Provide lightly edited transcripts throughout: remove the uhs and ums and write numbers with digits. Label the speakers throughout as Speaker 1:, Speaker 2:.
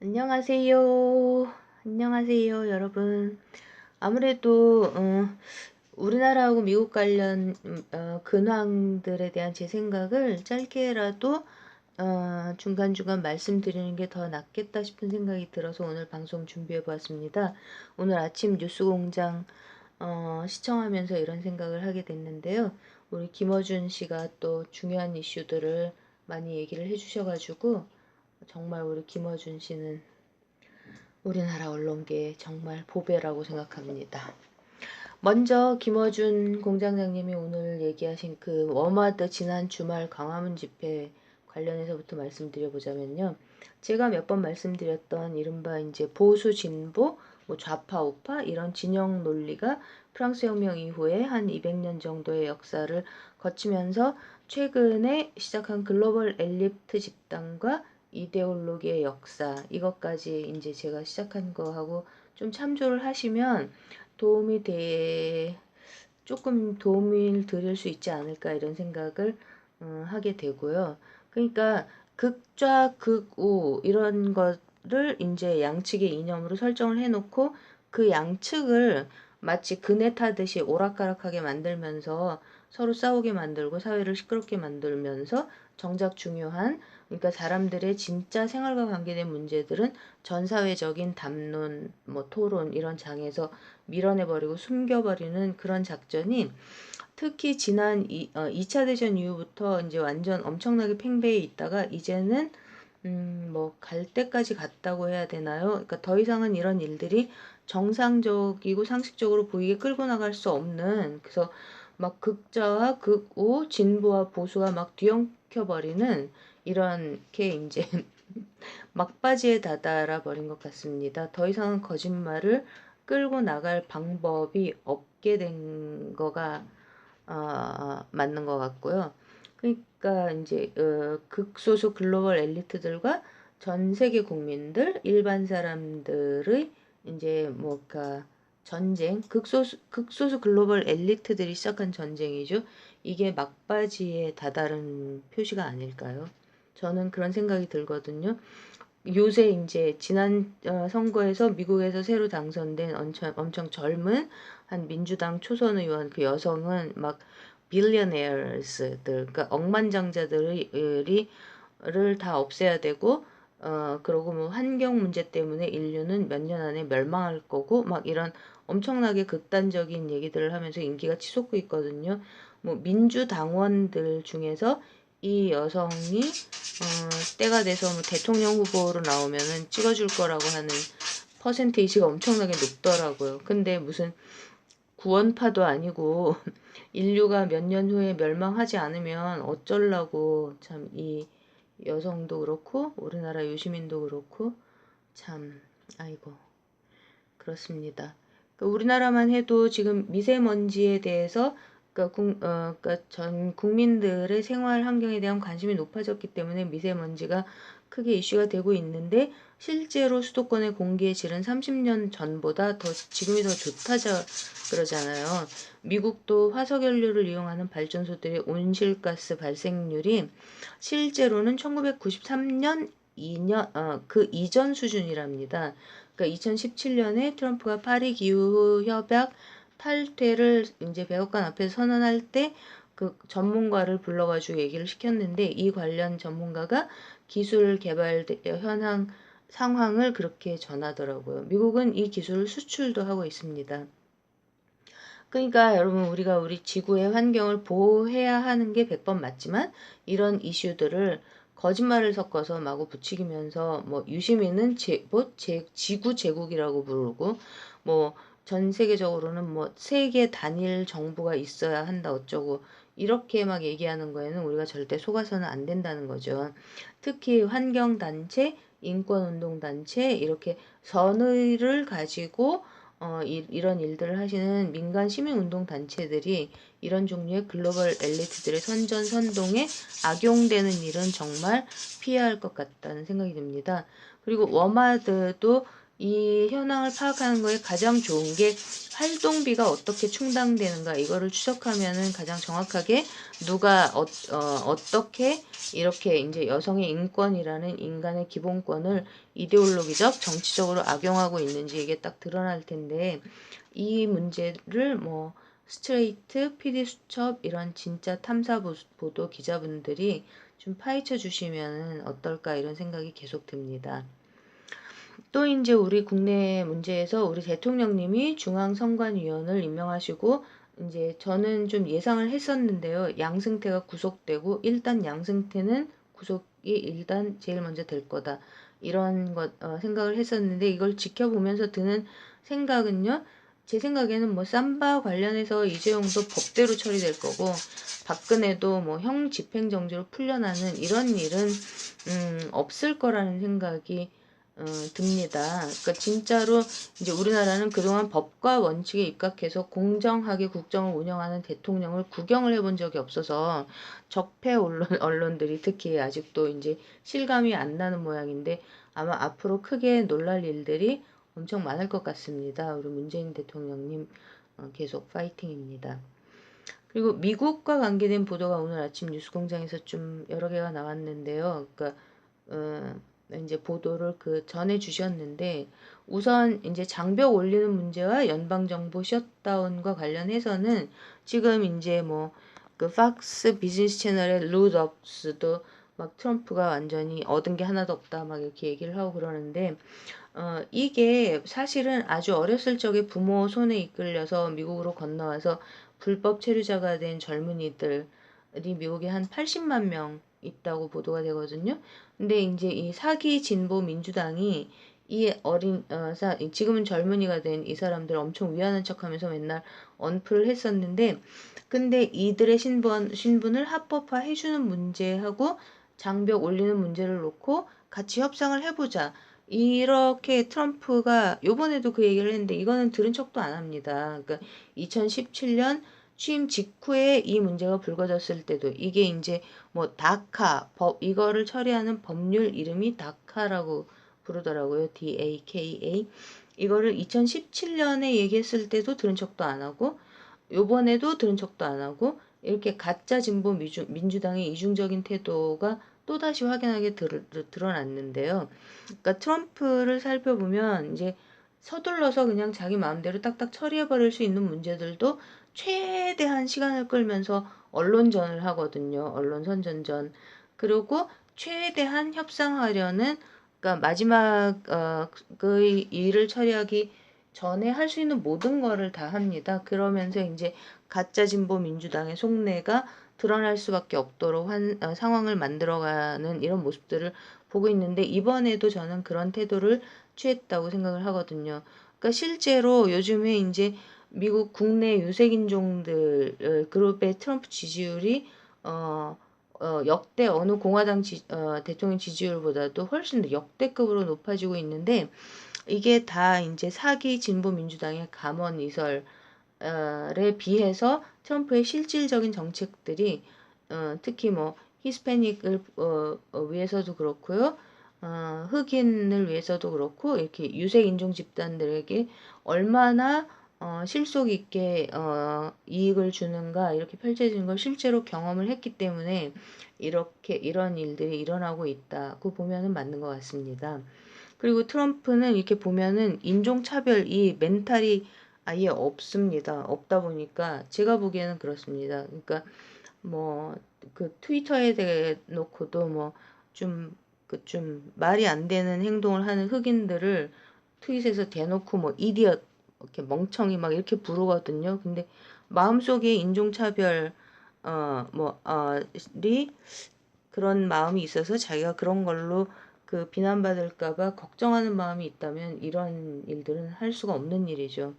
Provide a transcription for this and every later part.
Speaker 1: 안녕하세요. 안녕하세요, 여러분. 아무래도 우리나라하고 미국 관련 근황들에 대한 제 생각을 짧게라도 중간중간 말씀드리는 게 더 낫겠다 싶은 생각이 들어서 오늘 방송 준비해 보았습니다. 오늘 아침 뉴스공장 시청하면서 이런 생각을 하게 됐는데요. 우리 김어준 씨가 또 중요한 이슈들을 많이 얘기를 해주셔가지고 정말 우리 김어준 씨는 우리나라 언론계의 정말 보배라고 생각합니다. 먼저 김어준 공장장님이 오늘 얘기하신 그 워마드 지난 주말 광화문 집회 관련해서부터 말씀드려보자면요. 제가 몇 번 말씀드렸던 이른바 이제 보수 진보, 뭐 좌파 우파 이런 진영 논리가 프랑스 혁명 이후에 한 200년 정도의 역사를 거치면서 최근에 시작한 글로벌 엘리트 집단과 이데올로기의 역사, 이것까지 이제 제가 시작한 거하고 좀 참조를 하시면 조금 도움을 드릴 수 있지 않을까 이런 생각을 하게 되고요. 그러니까 극좌 극우 이런 거를 이제 양측의 이념으로 설정을 해놓고 그 양측을 마치 그네 타듯이 오락가락하게 만들면서 서로 싸우게 만들고 사회를 시끄럽게 만들면서 정작 중요한, 그러니까 사람들의 진짜 생활과 관계된 문제들은 전 사회적인 담론, 뭐 토론 이런 장에서 밀어내버리고 숨겨버리는 그런 작전이 특히 지난 2차 대전 이후부터 이제 완전 엄청나게 팽배해 있다가 이제는 뭐 갈 때까지 갔다고 해야 되나요? 그러니까 더 이상은 이런 일들이 정상적이고 상식적으로 보이게 끌고 나갈 수 없는, 그래서 막 극좌와 극우, 진보와 보수가 막 뒤엉켜 버리는 이렇게 이제 막바지에 다다라 버린 것 같습니다. 더 이상은 거짓말을 끌고 나갈 방법이 없게 된 거가 맞는 것 같고요. 그러니까 이제 극소수 글로벌 엘리트들과 전 세계 국민들, 일반 사람들의 이제 뭐가 전쟁, 극소수 글로벌 엘리트들이 시작한 전쟁이죠. 이게 막바지에 다다른 표시가 아닐까요? 저는 그런 생각이 들거든요. 요새 이제 지난 선거에서 미국에서 새로 당선된 엄청 젊은 한 민주당 초선 의원 그 여성은 막 빌리어네어스들, 그러니까 억만장자들이 를 다 없애야 되고 그러고 뭐 환경 문제 때문에 인류는 몇 년 안에 멸망할 거고 막 이런 엄청나게 극단적인 얘기들을 하면서 인기가 치솟고 있거든요. 뭐 민주당원들 중에서 이 여성이 때가 돼서 뭐 대통령 후보로 나오면은 찍어줄 거라고 하는 퍼센테이지가 엄청나게 높더라고요. 근데 무슨 구원파도 아니고 인류가 몇 년 후에 멸망하지 않으면 어쩌려고, 참 이 여성도 그렇고 우리나라 유시민도 그렇고 참 아이고 그렇습니다. 그러니까 우리나라만 해도 지금 미세먼지에 대해서 그러니까 전 국민들의 생활 환경에 대한 관심이 높아졌기 때문에 미세먼지가 크게 이슈가 되고 있는데 실제로 수도권의 공기의 질은 30년 전보다 지금이 더 좋다 그러잖아요. 미국도 화석연료를 이용하는 발전소들의 온실가스 발생률이 실제로는 1993년 그 이전 수준이랍니다. 그러니까 2017년에 트럼프가 파리 기후 협약 탈퇴를 이제 백악관 앞에서 선언할 때 그 전문가를 불러가지고 얘기를 시켰는데 이 관련 전문가가 기술 개발 현황 상황을 그렇게 전하더라고요. 미국은 이 기술을 수출도 하고 있습니다. 그러니까 여러분, 우리가 우리 지구의 환경을 보호해야 하는 게 100번 맞지만 이런 이슈들을 거짓말을 섞어서 마구 부추기면서 뭐 유시민은 지구 제국이라고 부르고 뭐 전 세계적으로는 뭐 세계 단일 정부가 있어야 한다 어쩌고 이렇게 막 얘기하는 거에는 우리가 절대 속아서는 안 된다는 거죠. 특히 환경단체, 인권운동단체 이렇게 선의를 가지고 이런 일들을 하시는 민간 시민운동 단체들이 이런 종류의 글로벌 엘리트들의 선전선동에 악용되는 일은 정말 피해야 할 것 같다는 생각이 듭니다. 그리고 워마드도 이 현황을 파악하는 거에 가장 좋은 게 활동비가 어떻게 충당되는가 이거를 추적하면은 가장 정확하게 누가 어떻게 이렇게 이제 여성의 인권이라는 인간의 기본권을 이데올로기적 정치적으로 악용하고 있는지 이게 딱 드러날 텐데 이 문제를 뭐 스트레이트, PD수첩 이런 진짜 탐사 보도 기자분들이 좀 파헤쳐 주시면 어떨까 이런 생각이 계속 듭니다. 또 이제 우리 국내 문제에서 우리 대통령님이 중앙선관위원을 임명하시고 이제 저는 좀 예상을 했었는데요. 양승태가 구속되고 일단 양승태는 구속이 일단 제일 먼저 될 거다. 이런 것 생각을 했었는데 이걸 지켜보면서 드는 생각은요. 제 생각에는 뭐 삼바 관련해서 이재용도 법대로 처리될 거고 박근혜도 뭐 형 집행정지로 풀려나는 이런 일은 없을 거라는 생각이 듭니다. 그러니까 진짜로 이제 우리나라는 그동안 법과 원칙에 입각해서 공정하게 국정을 운영하는 대통령을 구경을 해본 적이 없어서 적폐 언론들이 특히 아직도 이제 실감이 안 나는 모양인데 아마 앞으로 크게 놀랄 일들이 엄청 많을 것 같습니다. 우리 문재인 대통령님 계속 파이팅입니다. 그리고 미국과 관계된 보도가 오늘 아침 뉴스공장에서 좀 여러 개가 나왔는데요. 그러니까 이제 보도를 그 전해 주셨는데 우선 이제 장벽 올리는 문제와 연방 정부 셧다운과 관련해서는 지금 이제 뭐 그 팍스 비즈니스 채널의 루드업스도 막 트럼프가 완전히 얻은 게 하나도 없다 막 이렇게 얘기를 하고 그러는데 이게 사실은 아주 어렸을 적에 부모 손에 이끌려서 미국으로 건너와서 불법 체류자가 된 젊은이들이 미국에 한 80만 명 있다고 보도가 되거든요. 근데 이제 이 사기 진보 민주당이 이 지금은 젊은이가 된 이 사람들 엄청 위하는 척하면서 맨날 언플을 했었는데, 근데 이들의 신분을 합법화 해주는 문제하고 장벽 올리는 문제를 놓고 같이 협상을 해보자. 이렇게 트럼프가 요번에도 그 얘기를 했는데 이거는 들은 척도 안 합니다. 그러니까 2017년 취임 직후에 이 문제가 불거졌을 때도 이게 이제 뭐 다카 이거를 처리하는 법률 이름이 다카라고 부르더라고요. DAKA. 이거를 2017년에 얘기했을 때도 들은 척도 안 하고 요번에도 들은 척도 안 하고 이렇게 가짜 진보 민주당의 이중적인 태도가 또다시 확연하게 드러났는데요. 그러니까 트럼프를 살펴보면 이제 서둘러서 그냥 자기 마음대로 딱딱 처리해버릴 수 있는 문제들도 최대한 시간을 끌면서 언론전을 하거든요. 언론 선전전. 그리고 최대한 협상하려는 그러니까 마지막 그 일을 처리하기 전에 할 수 있는 모든 거를 다 합니다. 그러면서 이제 가짜 진보 민주당의 속내가 드러날 수밖에 없도록 상황을 만들어가는 이런 모습들을 보고 있는데 이번에도 저는 그런 태도를 취했다고 생각을 하거든요. 그러니까 실제로 요즘에 이제 미국 국내 유색인종들 그룹의 트럼프 지지율이 역대 어느 공화당 대통령 지지율보다도 훨씬 더 역대급으로 높아지고 있는데 이게 다 이제 사기 진보 민주당의 감원 이설에 비해서 트럼프의 실질적인 정책들이 특히 뭐 히스패닉을 위해서도 그렇고요. 흑인을 위해서도 그렇고 이렇게 유색 인종 집단들에게 얼마나 실속 있게 이익을 주는가 이렇게 펼쳐지는 걸 실제로 경험을 했기 때문에 이렇게 이런 일들이 일어나고 있다고 보면은 맞는 것 같습니다. 그리고 트럼프는 이렇게 보면은 인종차별 이 멘탈이 아예 없습니다. 없다 보니까 제가 보기에는 그렇습니다. 그러니까 뭐 그 트위터에 대놓고도 뭐 좀 좀 말이 안 되는 행동을 하는 흑인들을 트윗에서 대놓고 뭐 이디엇 이렇게 멍청이 막 이렇게 부르거든요. 근데 마음속에 인종차별 리 그런 마음이 있어서 자기가 그런 걸로 그 비난받을까봐 걱정하는 마음이 있다면 이런 일들은 할 수가 없는 일이죠.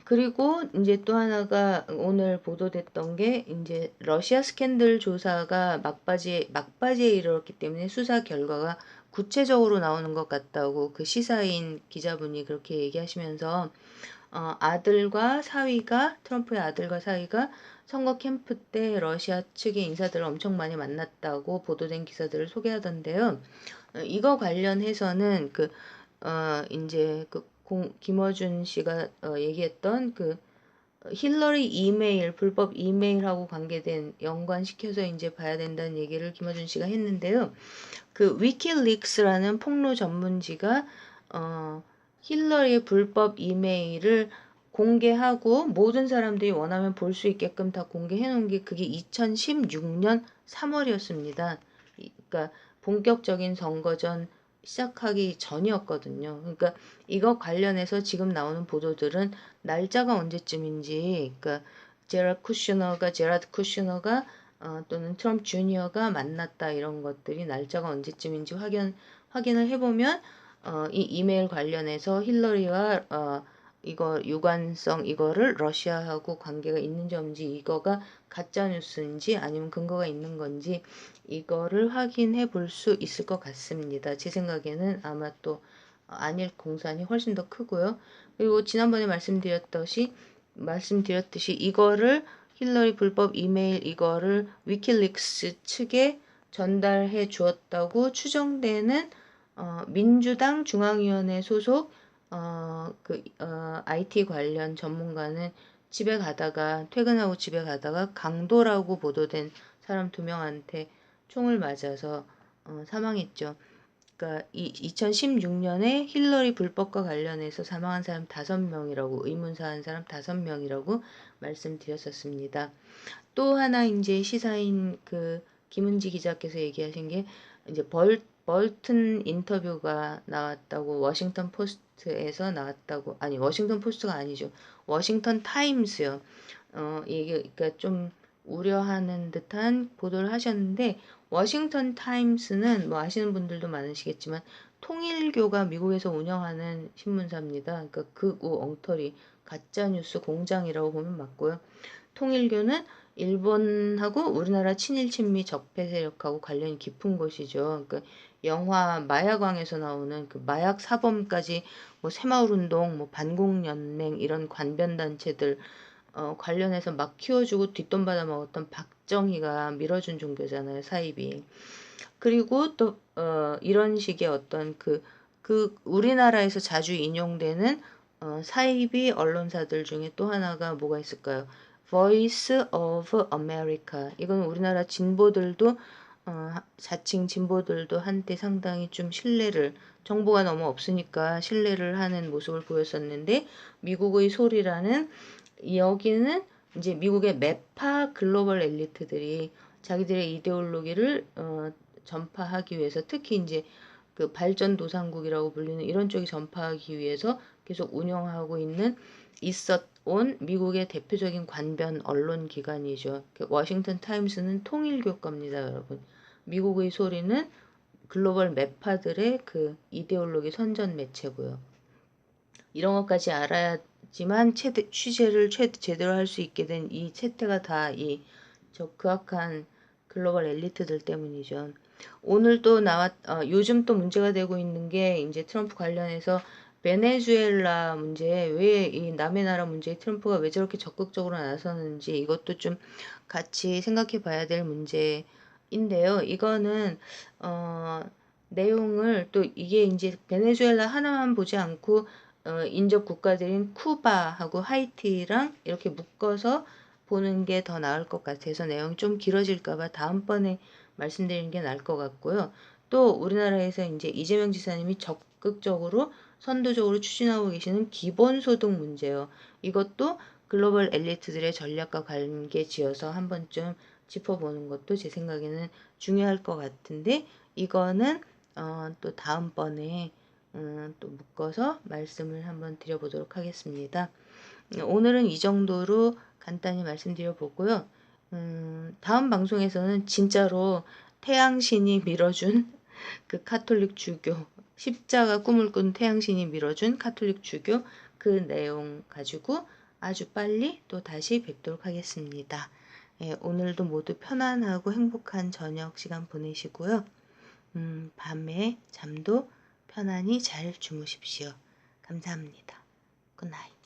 Speaker 1: 그리고 이제 또 하나가 오늘 보도됐던 게 이제 러시아 스캔들 조사가 막바지에 이르렀기 때문에 수사 결과가 구체적으로 나오는 것 같다고 그 시사인 기자분이 그렇게 얘기하시면서 아들과 사위가 트럼프의 아들과 사위가 선거 캠프 때 러시아 측의 인사들을 엄청 많이 만났다고 보도된 기사들을 소개하던데요. 이거 관련해서는 이제 김어준 씨가 얘기했던 힐러리 이메일, 불법 이메일하고 관계된 연관시켜서 이제 봐야 된다는 얘기를 김어준 씨가 했는데요. 위키릭스라는 폭로 전문지가 힐러리의 불법 이메일을 공개하고 모든 사람들이 원하면 볼 수 있게끔 다 공개해 놓은 게 그게 2016년 3월이었습니다. 그러니까 본격적인 선거전 시작하기 전이었거든요. 그러니까 이거 관련해서 지금 나오는 보도들은 날짜가 언제쯤인지, 그러니까 제라드 쿠슈너가 또는 트럼프 주니어가 만났다 이런 것들이 날짜가 언제쯤인지 확인을 해보면 이 이메일 관련해서 힐러리와 이거 유관성 이거를 러시아하고 관계가 있는지 없는지 이거가 가짜 뉴스인지 아니면 근거가 있는 건지 이거를 확인해 볼 수 있을 것 같습니다. 제 생각에는 아마 또 아닐 공산이 훨씬 더 크고요. 그리고 지난번에 말씀드렸듯이 이거를 힐러리 불법 이메일 이거를 위키릭스 측에 전달해 주었다고 추정되는 민주당 중앙위원회 소속 IT 관련 전문가는 퇴근하고 집에 가다가 강도라고 보도된 사람 2명한테 총을 맞아서 사망했죠. 그러니까 2016년에 힐러리 불법과 관련해서 사망한 사람 5명이라고 의문사한 사람 5명이라고 말씀드렸었습니다. 또 하나 이제 시사인 김은지 기자께서 얘기하신 게 이제 벌튼 인터뷰가 나왔다고 워싱턴 포스트에서 나왔다고 아니 워싱턴 포스트가 아니죠. 워싱턴 타임스요. 이게 그러니까 좀 우려하는 듯한 보도를 하셨는데 워싱턴 타임스는 뭐 아시는 분들도 많으시겠지만 통일교가 미국에서 운영하는 신문사입니다. 그러니까 극우 엉터리 가짜뉴스 공장이라고 보면 맞고요. 통일교는 일본하고 우리나라 친일 친미 적폐 세력하고 관련이 깊은 곳이죠. 영화 마약왕에서 나오는 마약 사범까지 뭐 새마을운동, 뭐 반공연맹 이런 관변 단체들 관련해서 막 키워주고 뒷돈 받아 먹었던 박정희가 밀어준 종교잖아요, 사입이. 그리고 또 이런 식의 어떤 우리나라에서 자주 인용되는 사이비 언론사들 중에 또 하나가 뭐가 있을까요? Voice of America. 이건 우리나라 진보들도 자칭 진보들도 한때 상당히 좀 정보가 너무 없으니까 신뢰를 하는 모습을 보였었는데 미국의 소리라는 여기는 이제 미국의 매파 글로벌 엘리트들이 자기들의 이데올로기를 전파하기 위해서 특히 이제 발전도상국이라고 불리는 이런 쪽이 전파하기 위해서 계속 운영하고 있었온 미국의 대표적인 관변 언론 기관이죠. 워싱턴 타임스는 통일교 겁니다, 여러분. 미국의 소리는 글로벌 매파들의 이데올로기 선전 매체고요. 이런 것까지 알아야지만 취재를 제대로 할 수 있게 된 이 채태가 다 저 극악한 글로벌 엘리트들 때문이죠. 오늘 또 요즘 또 문제가 되고 있는 게 이제 트럼프 관련해서 베네수엘라 문제, 왜 이 남의 나라 문제에 트럼프가 왜 저렇게 적극적으로 나서는지 이것도 좀 같이 생각해 봐야 될 문제인데요. 이거는 내용을 또 이게 이제 베네수엘라 하나만 보지 않고 인접 국가들인 쿠바하고 하이티랑 이렇게 묶어서 보는 게 더 나을 것 같아서 내용이 좀 길어질까봐 다음번에 말씀드리는 게 나을 것 같고요. 또 우리나라에서 이제 이재명 지사님이 적극적으로 선도적으로 추진하고 계시는 기본소득 문제요. 이것도 글로벌 엘리트들의 전략과 관계 지어서 한 번쯤 짚어보는 것도 제 생각에는 중요할 것 같은데 이거는 또 다음번에 또 묶어서 말씀을 한번 드려보도록 하겠습니다. 오늘은 이 정도로 간단히 말씀드려 보고요. 다음 방송에서는 진짜로 태양신이 밀어준 카톨릭 주교, 십자가 꿈을 꾼 태양신이 밀어준 카톨릭 주교 내용 가지고 아주 빨리 또 다시 뵙도록 하겠습니다. 오늘도 모두 편안하고 행복한 저녁 시간 보내시고요. 밤에 잠도 편안히 잘 주무십시오. 감사합니다. 굿나잇.